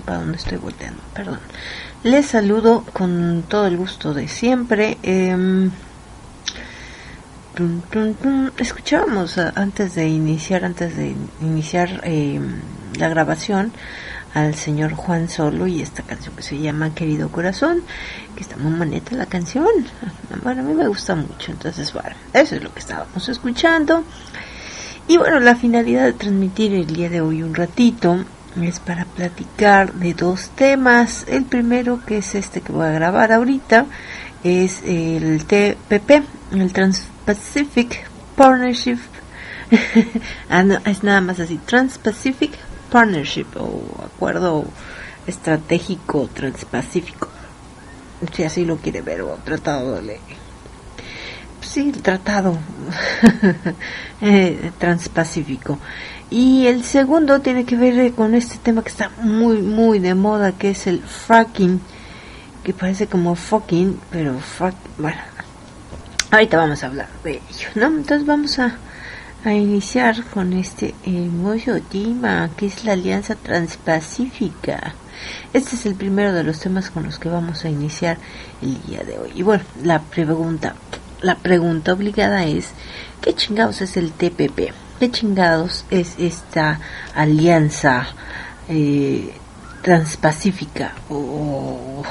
para dónde estoy volteando, perdón. Les saludo con todo el gusto de siempre. Escuchábamos antes de iniciar la grabación al señor Juan Solo y esta canción que se llama Querido Corazón, que está muy bonita la canción. Bueno, a mí me gusta mucho, entonces bueno, eso es lo que estábamos escuchando. Y bueno, la finalidad de transmitir el día de hoy un ratito es para platicar de dos temas. El primero, que es este que voy a grabar ahorita, es el TPP, el Trans-Pacific Partnership. No, es nada más así, Trans-Pacific Partnership, o acuerdo estratégico transpacífico, si así lo quiere ver, o tratado de ley. Sí, el tratado transpacífico. Y el segundo tiene que ver con este tema que está muy de moda, que es el fracking, que parece como fucking, pero bueno, ahorita vamos a hablar de ello, ¿no? Entonces vamos a iniciar con este hermoso tema, que es la Alianza Transpacífica. Este es el primero de los temas con los que vamos a iniciar el día de hoy. Y bueno, la pregunta obligada es, ¿qué chingados es el TPP? ¿Qué chingados es esta alianza transpacífica o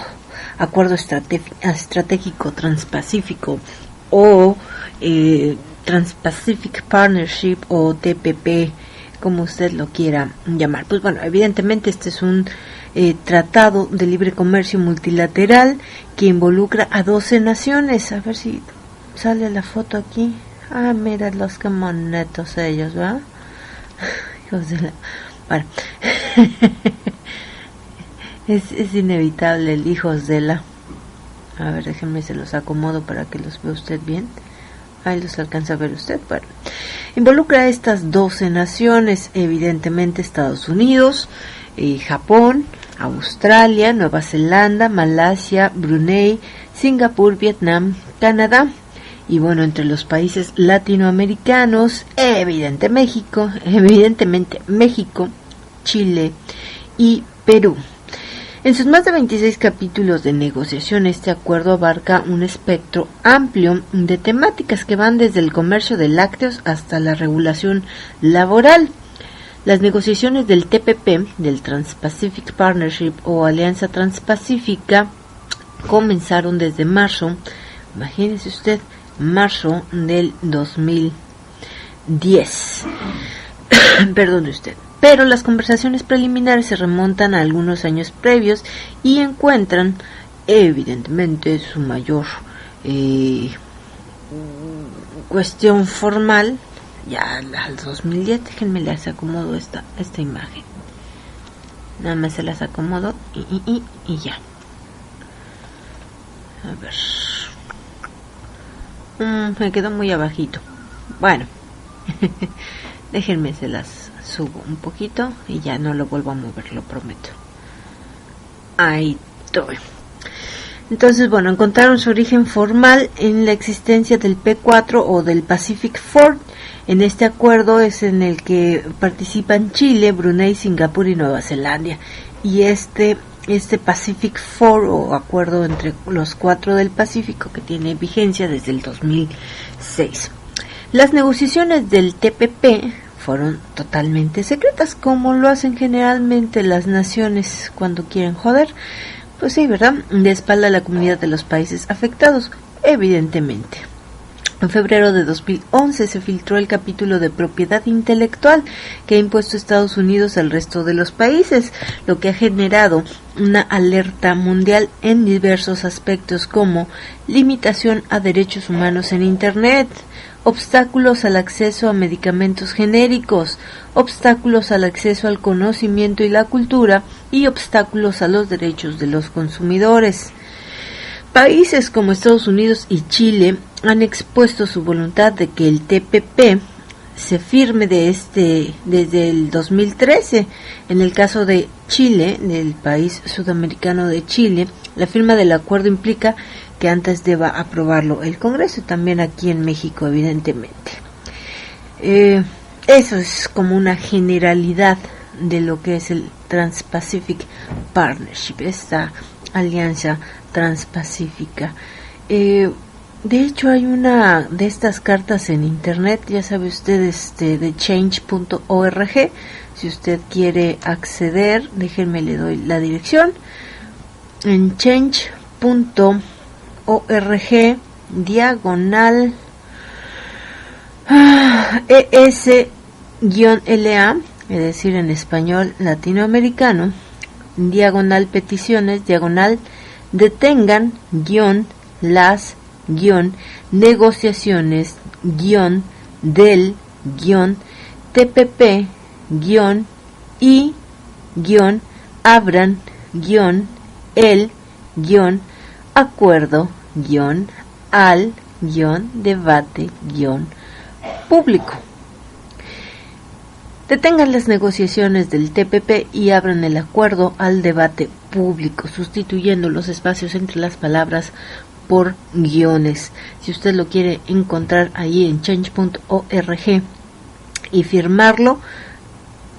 acuerdo estratégico transpacífico o Trans-Pacific Partnership o TPP, como usted lo quiera llamar? Pues bueno, evidentemente este es un tratado de libre comercio multilateral que involucra a 12 naciones. A ver si sale la foto aquí. Ah, mira los que monetos ellos, ¿verdad? Hijos de la... Bueno. es inevitable el hijos de la... A ver, déjenme, se los acomodo para que los vea usted bien. Ahí los alcanza a ver usted. Bueno, involucra a estas 12 naciones, evidentemente Estados Unidos, Japón, Australia, Nueva Zelanda, Malasia, Brunei, Singapur, Vietnam, Canadá. Y bueno, entre los países latinoamericanos, evidentemente México, Chile y Perú. En sus más de 26 capítulos de negociación, este acuerdo abarca un espectro amplio de temáticas que van desde el comercio de lácteos hasta la regulación laboral. Las negociaciones del TPP, del Trans-Pacific Partnership o Alianza Transpacífica, comenzaron desde marzo, imagínese usted, marzo del 2010. Perdone usted. Pero las conversaciones preliminares se remontan a algunos años previos y encuentran, evidentemente, su mayor cuestión formal ya al 2010. Déjenme les acomodo esta imagen. Nada más se las acomodo y ya. A ver. Me quedó muy abajito. Bueno. Déjenme, se las subo un poquito y ya no lo vuelvo a mover, lo prometo. Ahí estoy. Entonces, bueno, encontraron su origen formal en la existencia del P4 o del Pacific Four. En este acuerdo es en el que participan Chile, Brunei, Singapur y Nueva Zelanda. Y este Pacific Four o acuerdo entre los 4 del Pacífico, que tiene vigencia desde el 2006. Las negociaciones del TPP fueron totalmente secretas, como lo hacen generalmente las naciones cuando quieren joder. Pues sí, ¿verdad? De espalda a la comunidad de los países afectados, evidentemente. En febrero de 2011 se filtró el capítulo de propiedad intelectual que ha impuesto Estados Unidos al resto de los países, lo que ha generado una alerta mundial en diversos aspectos como limitación a derechos humanos en Internet, obstáculos al acceso a medicamentos genéricos, obstáculos al acceso al conocimiento y la cultura y obstáculos a los derechos de los consumidores. Países como Estados Unidos y Chile han expuesto su voluntad de que el TPP se firme desde el 2013. En el caso de Chile, del país sudamericano de Chile, la firma del acuerdo implica que antes deba aprobarlo el Congreso, y también aquí en México, evidentemente. Eso es como una generalidad de lo que es el Trans-Pacific Partnership, esta alianza transpacífica. De hecho, hay una de estas cartas en internet, ya sabe usted, de change.org. Si usted quiere acceder, déjenme, le doy la dirección. En change.org diagonal ES-LA, es decir, en español latinoamericano, diagonal peticiones, diagonal detengan, las, negociaciones, del, TPP, y, abran, el, acuerdo, al, debate, público. Detengan las negociaciones del TPP y abran el acuerdo al debate público, sustituyendo los espacios entre las palabras por guiones. Si usted lo quiere encontrar ahí en change.org y firmarlo,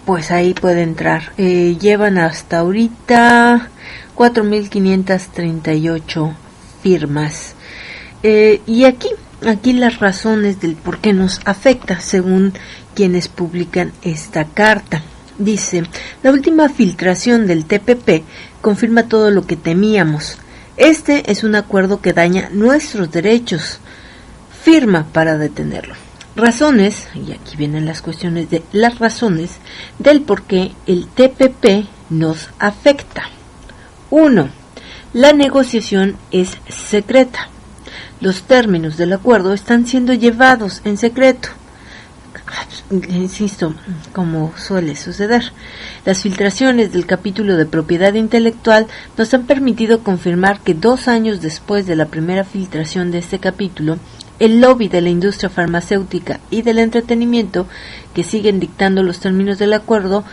pues ahí puede entrar. Llevan hasta ahorita 4.538 firmas. Y aquí las razones del por qué nos afecta, según quienes publican esta carta. Dice: la última filtración del TPP confirma todo lo que temíamos. Este es un acuerdo que daña nuestros derechos. Firma para detenerlo. Razones, y aquí vienen las cuestiones de las razones del por qué el TPP nos afecta. 1. La negociación es secreta. Los términos del acuerdo están siendo llevados en secreto. Insisto, como suele suceder. Las filtraciones del capítulo de propiedad intelectual nos han permitido confirmar que 2 años después de la primera filtración de este capítulo, el lobby de la industria farmacéutica y del entretenimiento, que siguen dictando los términos del acuerdo,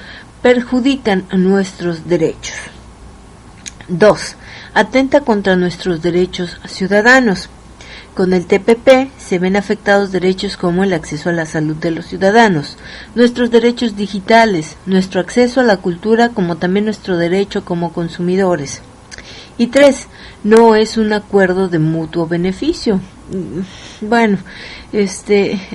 perjudican nuestros derechos. 2. Atenta contra nuestros derechos ciudadanos. Con el TPP se ven afectados derechos como el acceso a la salud de los ciudadanos, nuestros derechos digitales, nuestro acceso a la cultura, como también nuestro derecho como consumidores. Y 3. No es un acuerdo de mutuo beneficio. Bueno,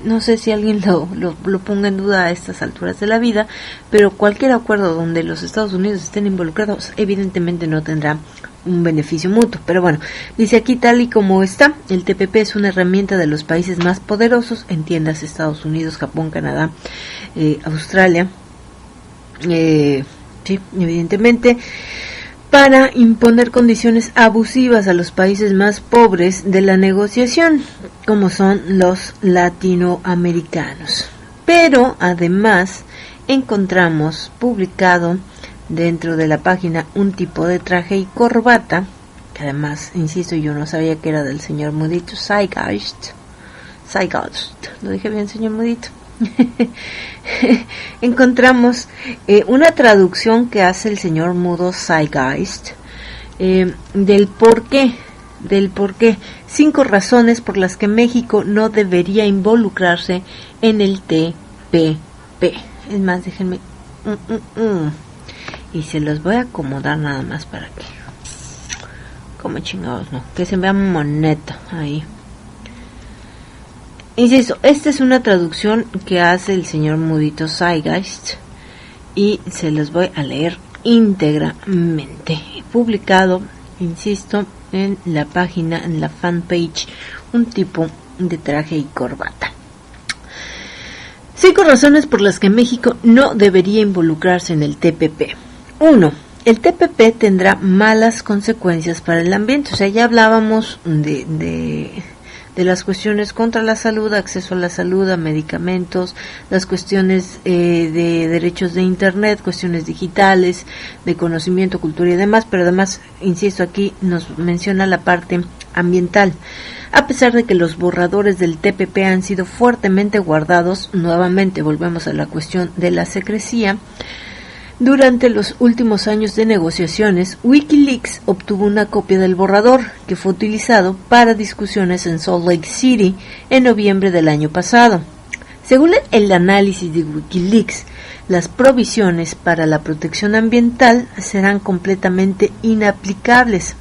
no sé si alguien lo ponga en duda a estas alturas de la vida, pero cualquier acuerdo donde los Estados Unidos estén involucrados evidentemente no tendrá un beneficio mutuo. Pero bueno, dice aquí, tal y como está, el TPP es una herramienta de los países más poderosos, entiendas Estados Unidos, Japón, Canadá, Australia, sí, evidentemente, para imponer condiciones abusivas a los países más pobres de la negociación, como son los latinoamericanos. Pero además encontramos publicado dentro de la página un tipo de traje y corbata, que además, insisto, yo no sabía que era del señor Mudito Zeitgeist, ¿lo dije bien, señor Mudito? Encontramos una traducción que hace el señor Mudo Zeitgeist del por qué. 5 razones por las que México no debería involucrarse en el TPP. Es más, déjenme y se los voy a acomodar nada más para que, como chingados, no, que se vea moneta ahí. Insisto, esta es una traducción que hace el señor Mudito Zeitgeist y se los voy a leer íntegramente. Publicado, insisto, en la página, en la fanpage, un tipo de traje y corbata. 5 razones por las que México no debería involucrarse en el TPP. 1. El TPP tendrá malas consecuencias para el ambiente. O sea, ya hablábamos de las cuestiones contra la salud, acceso a la salud, a medicamentos, las cuestiones de derechos de internet, cuestiones digitales, de conocimiento, cultura y demás, pero además, insisto, aquí nos menciona la parte ambiental. A pesar de que los borradores del TPP han sido fuertemente guardados, nuevamente volvemos a la cuestión de la secrecía. Durante los últimos años de negociaciones, Wikileaks obtuvo una copia del borrador, que fue utilizado para discusiones en Salt Lake City en noviembre del año pasado. Según el análisis de Wikileaks, las provisiones para la protección ambiental serán completamente inaplicables.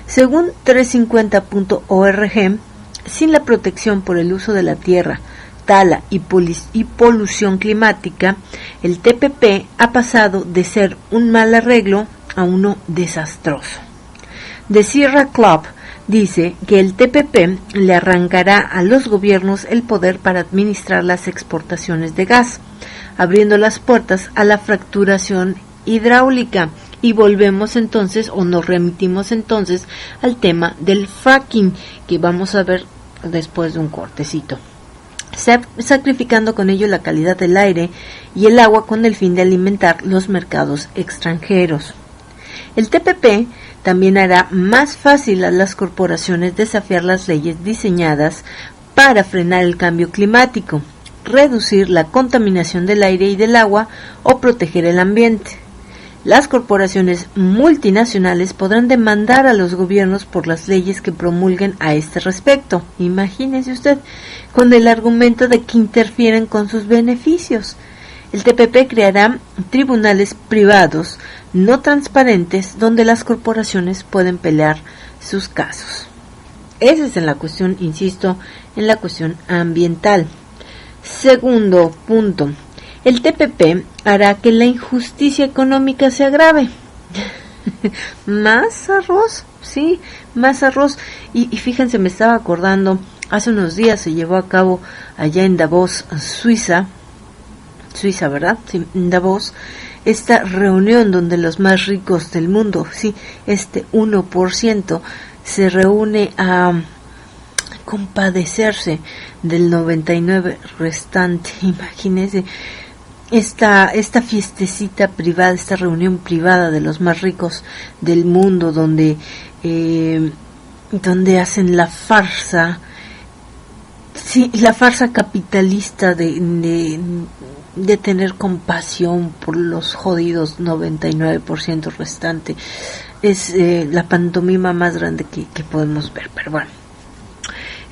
Según 350.org, sin la protección por el uso de la tierra, tala y polución climática, el TPP ha pasado de ser un mal arreglo a uno desastroso. The Sierra Club dice que el TPP le arrancará a los gobiernos el poder para administrar las exportaciones de gas, abriendo las puertas a la fracturación hidráulica. Y volvemos entonces, o nos remitimos entonces, al tema del fracking, que vamos a ver después de un cortecito, sacrificando con ello la calidad del aire y el agua con el fin de alimentar los mercados extranjeros. El TPP también hará más fácil a las corporaciones desafiar las leyes diseñadas para frenar el cambio climático, reducir la contaminación del aire y del agua o proteger el ambiente. Las corporaciones multinacionales podrán demandar a los gobiernos por las leyes que promulguen a este respecto, imagínese usted, con el argumento de que interfieren con sus beneficios. El TPP creará tribunales privados no transparentes donde las corporaciones pueden pelear sus casos. Esa es en la cuestión, insisto, en la cuestión ambiental. Segundo punto. El TPP hará que la injusticia económica se agrave. ¿Más arroz? Sí, más arroz. Y fíjense, me estaba acordando, hace unos días se llevó a cabo allá en Davos, Suiza, ¿verdad? Sí, en Davos, esta reunión donde los más ricos del mundo, sí, este 1%, se reúne a compadecerse del 99% restante. Imagínense esta fiestecita privada, esta reunión privada de los más ricos del mundo, donde hacen la farsa, sí, la farsa capitalista de tener compasión por los jodidos 99% restante. Es la pantomima más grande que podemos ver, pero bueno.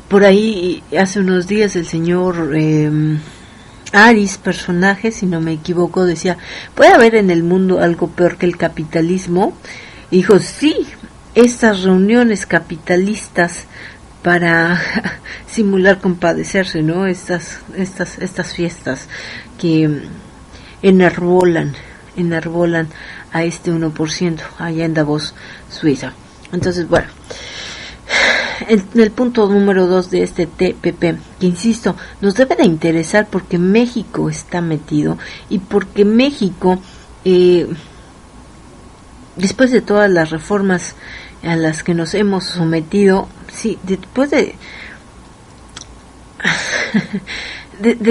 Por ahí hace unos días el señor Aris, personaje, si no me equivoco, decía, ¿puede haber en el mundo algo peor que el capitalismo? Y dijo, sí, estas reuniones capitalistas para simular compadecerse, ¿no? Estas fiestas que enarbolan a este 1% allá en Davos, Suiza. Entonces, bueno, el punto número 2 de este TPP, que insisto, nos debe de interesar porque México está metido y porque México, después de todas las reformas a las que nos hemos sometido, sí, después de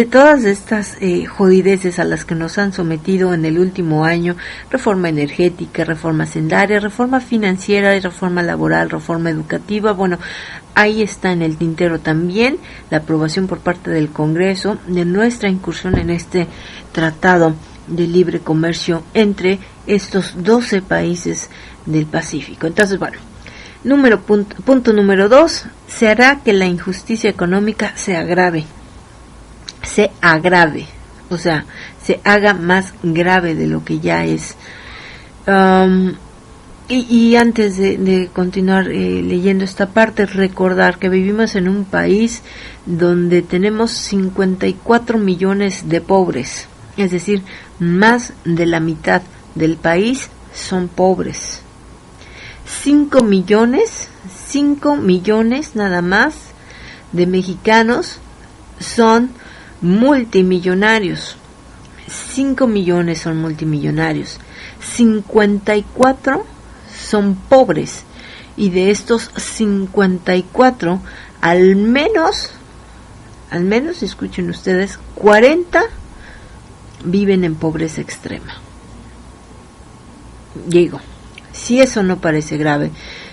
todas estas jodideces a las que nos han sometido en el último año, reforma energética, reforma hacendaria, reforma financiera, reforma laboral, reforma educativa, bueno, ahí está en el tintero también la aprobación por parte del Congreso de nuestra incursión en este tratado de libre comercio entre estos 12 países del Pacífico. Entonces, bueno, punto número 2, se hará que la injusticia económica se agrave, o sea, se haga más grave de lo que ya es. Y antes de continuar leyendo esta parte, recordar que vivimos en un país donde tenemos 54 millones de pobres, es decir, más de la mitad del país son pobres. 5 millones nada más de mexicanos son multimillonarios. 5 millones son multimillonarios, 54 son pobres, y de estos 54 al menos escuchen ustedes, 40 viven en pobreza extrema. Digo, si eso no parece grave,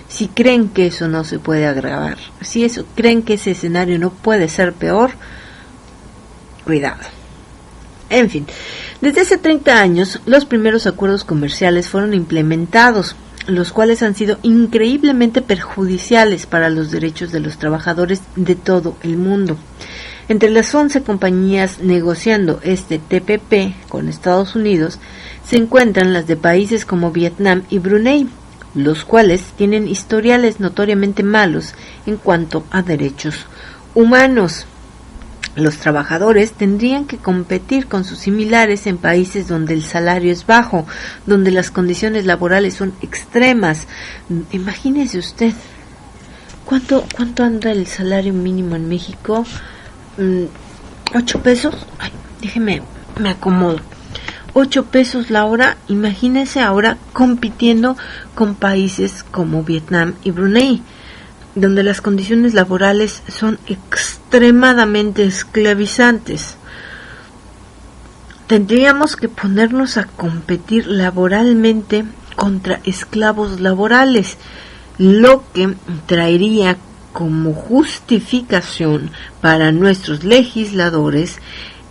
si creen que eso no se puede agravar, si eso creen que ese escenario no puede ser peor, cuidado. En fin, desde hace 30 años los primeros acuerdos comerciales fueron implementados, los cuales han sido increíblemente perjudiciales para los derechos de los trabajadores de todo el mundo. Entre las 11 compañías negociando este TPP con Estados Unidos se encuentran las de países como Vietnam y Brunei, los cuales tienen historiales notoriamente malos en cuanto a derechos humanos. Los trabajadores tendrían que competir con sus similares en países donde el salario es bajo, donde las condiciones laborales son extremas. Imagínese usted, ¿cuánto anda el salario mínimo en México? 8 pesos. Ay, déjeme, me acomodo. 8 pesos la hora. Imagínese ahora compitiendo con países como Vietnam y Brunei, donde las condiciones laborales son extremadamente esclavizantes. Tendríamos que ponernos a competir laboralmente contra esclavos laborales, lo que traería como justificación para nuestros legisladores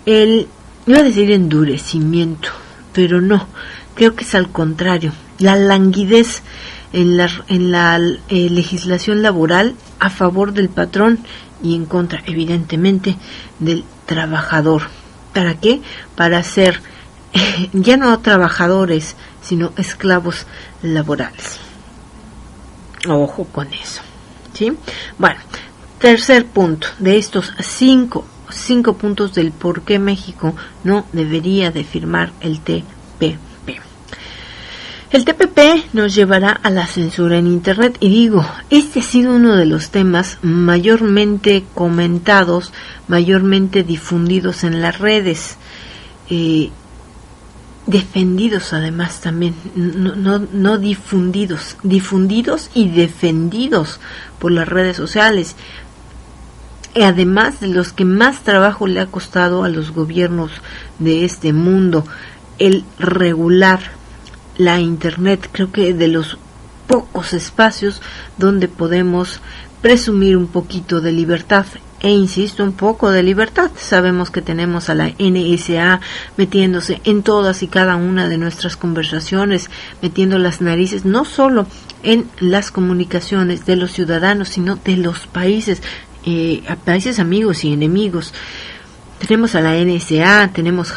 iba a decir endurecimiento, pero no, creo que es al contrario, la languidez en la legislación laboral a favor del patrón y en contra, evidentemente, del trabajador. ¿Para qué? Para ser ya no trabajadores, sino esclavos laborales. Ojo con eso, ¿sí? Bueno, tercer punto de estos cinco puntos del por qué México no debería de firmar el TPP. El TPP nos llevará a la censura en Internet y digo, este ha sido uno de los temas mayormente comentados, mayormente difundidos en las redes, defendidos además también, no difundidos y defendidos por las redes sociales, además de los que más trabajo le ha costado a los gobiernos de este mundo, el regular la Internet. Creo que de los pocos espacios donde podemos presumir un poquito de libertad, e insisto, un poco de libertad. Sabemos que tenemos a la NSA metiéndose en todas y cada una de nuestras conversaciones, metiendo las narices no solo en las comunicaciones de los ciudadanos, sino de los países, a países amigos y enemigos. Tenemos a la NSA, tenemos